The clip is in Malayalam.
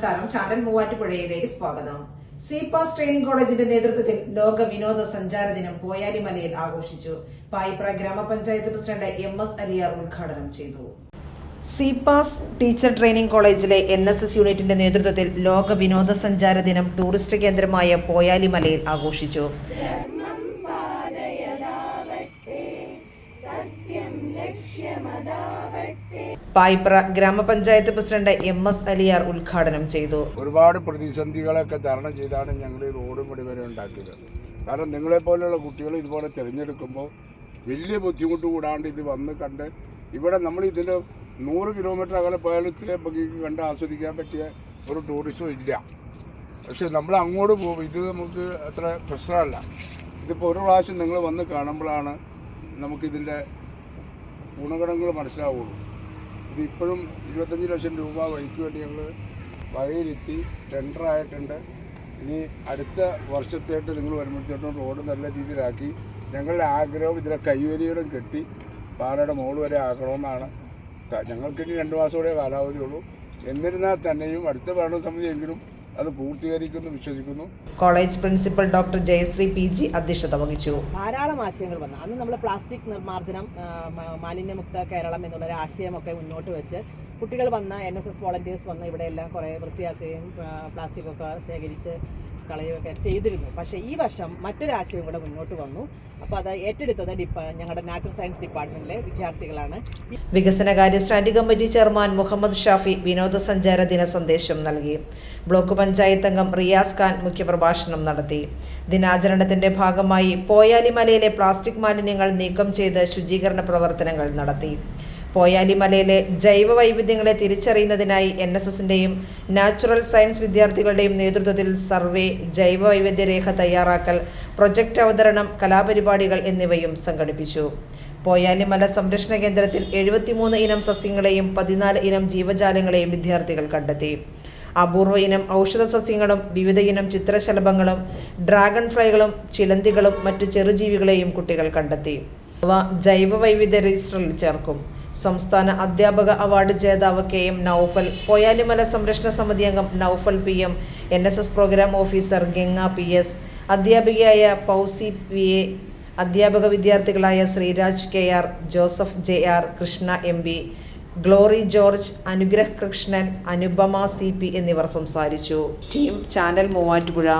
നമസ്കാരം. ചാനൽ മൂവാറ്റുപുഴയിലേക്ക് സ്വാഗതം. സിപാസ് ട്രെയിനിംഗ് കോളേജിന്റെ നേതൃത്വത്തിൽ ലോക വിനോദസഞ്ചാര ദിനം പോയാലിമലയിൽ ആഘോഷിച്ചു. പായിപ്ര ഗ്രാമപഞ്ചായത്ത് പ്രസിഡന്റ് MS അലിയാർ ഉദ്ഘാടനം ചെയ്തു. സിപാസ് ടീച്ചർ ട്രെയിനിംഗ് കോളേജിലെ NSS യൂണിറ്റിന്റെ നേതൃത്വത്തിൽ ലോക വിനോദസഞ്ചാര ദിനം ടൂറിസ്റ്റ് കേന്ദ്രമായ പോയാലിമലയിൽ ആഘോഷിച്ചു. പായിപ്ര ഗ്രാമപഞ്ചായത്ത് പ്രസിഡന്റ് MS അലിയാർ ഉദ്ഘാടനം ചെയ്തു. ഒരുപാട് പ്രതിസന്ധികളൊക്കെ തരണം ചെയ്താണ് ഞങ്ങൾ ഈ റോഡ് മുടി വരെ ഉണ്ടാക്കിയത്. കാരണം നിങ്ങളെപ്പോലെയുള്ള കുട്ടികൾ ഇതുപോലെ തിരഞ്ഞെടുക്കുമ്പോൾ വലിയ ബുദ്ധിമുട്ട് കൂടാണ്ട് ഇത് വന്ന് കണ്ട് ഇവിടെ നമ്മൾ ഇതിൻ്റെ 100 കിലോമീറ്റർ അകലെ പോയാലും ഇത്രയും ഭംഗിക്ക് കണ്ട് ആസ്വദിക്കാൻ പറ്റിയ ഒരു ടൂറിസം ഇല്ല. പക്ഷെ നമ്മൾ അങ്ങോട്ട് പോകും, ഇത് നമുക്ക് അത്ര പ്രശ്നമല്ല. ഇതിപ്പോൾ ഒരു പ്രാവശ്യം നിങ്ങൾ വന്ന് കാണുമ്പോഴാണ് നമുക്കിതിൻ്റെ ഗുണഗണങ്ങൾ മനസ്സിലാവുള്ളൂ. ഇതിപ്പോഴും 25 ലക്ഷം രൂപ വഴിക്ക് വേണ്ടി ഞങ്ങൾ വകയിരുത്തി ടെൻഡറായിട്ടുണ്ട്. ഇനി അടുത്ത വർഷത്തേട്ട് നിങ്ങൾ വരുമ്പോഴത്തേക്കും റോഡ് നല്ല രീതിയിലാക്കി ഞങ്ങളുടെ ആഗ്രഹം ഇതിലെ കൈവരികളും കെട്ടി പാറയുടെ മുകളിൽ വരെ ആക്കണമെന്നാണ്. ഞങ്ങൾക്കിനി 2 മാസം കൂടെ കാലാവധിയുള്ളൂ. എന്നിരുന്നാൽ തന്നെയും അടുത്ത ഭരണസമിതിയെങ്കിലും അത് പൂർത്തീകരിക്കുമെന്ന് വിശ്വസിക്കുന്നു. College principal doctor Jayasree PG അധ്യക്ഷത വഹിച്ചു. ധാരാളം ആശയങ്ങൾ വന്നു. അന്ന് നമ്മൾ പ്ലാസ്റ്റിക് നിർമ്മാർജ്ജനം, മാലിന്യമുക്ത കേരളം എന്നുള്ളൊരു ആശയമൊക്കെ മുന്നോട്ട് വെച്ച് കുട്ടികൾ വന്ന് NSS വോളണ്ടിയേഴ്സ് വന്ന് ഇവിടെ എല്ലാം കുറേ വൃത്തിയാക്കുകയും പ്ലാസ്റ്റിക്കൊക്കെ ശേഖരിച്ച് കളയുകയൊക്കെ ചെയ്തിരുന്നു. പക്ഷേ ഈ വർഷം മറ്റൊരാശയം ഇവിടെ മുന്നോട്ട് വന്നു. അപ്പോൾ അത് ഏറ്റെടുത്തത് ഞങ്ങളുടെ നാച്ചുറൽ സയൻസ് ഡിപ്പാർട്ട്മെന്റിലെ വിദ്യാർത്ഥികളാണ്. വികസനകാര്യ standing committee chairman Muhammad Shafi വിനോദസഞ്ചാര ദിന സന്ദേശം നൽകി. ബ്ലോക്ക് പഞ്ചായത്ത് അംഗം റിയാസ് ഖാൻ മുഖ്യപ്രഭാഷണം നടത്തി. ദിനാചരണത്തിന്റെ ഭാഗമായി പോയാലിമലയിലെ പ്ലാസ്റ്റിക് മാലിന്യങ്ങൾ നീക്കം ചെയ്ത് ശുചീകരണ പ്രവർത്തനങ്ങൾ നടത്തി. പോയാലിമലയിലെ ജൈവ വൈവിധ്യങ്ങളെ തിരിച്ചറിയുന്നതിനായി NSSന്റെയും നാച്ചുറൽ സയൻസ് വിദ്യാർത്ഥികളുടെയും നേതൃത്വത്തിൽ സർവേ, ജൈവ വൈവിധ്യ രേഖ തയ്യാറാക്കൽ, പ്രൊജക്ട് അവതരണം, കലാപരിപാടികൾ എന്നിവയും സംഘടിപ്പിച്ചു. പോയാലിമല സംരക്ഷണ കേന്ദ്രത്തിൽ 73 ഇനം സസ്യങ്ങളെയും 14 ഇനം ജീവജാലങ്ങളെയും വിദ്യാർത്ഥികൾ കണ്ടെത്തി. അപൂർവ ഇനം ഔഷധ സസ്യങ്ങളും വിവിധ ഇനം ചിത്രശലഭങ്ങളും ഡ്രാഗൺ ഫ്ലൈകളും ചിലന്തികളും മറ്റ് ചെറുജീവികളെയും കുട്ടികൾ കണ്ടെത്തി. അവ ജൈവ വൈവിധ്യ രജിസ്റ്ററിൽ ചേർക്കും. സംസ്ഥാന അധ്യാപക അവാർഡ് ജേതാവ് KM നൌഫൽ, പോയാലിമല സംരക്ഷണ സമിതി അംഗം Noufal PM, NSS programme officer Ganga PS, അധ്യാപികയായ പൗസി VA, അധ്യാപക വിദ്യാർത്ഥികളായ Sreeraj KR, Joseph JR, Krishna MB, Glory George, Anugrah Krishnan, Anupama CP എന്നിവർ സംസാരിച്ചു. Team channel Muvattupuzha.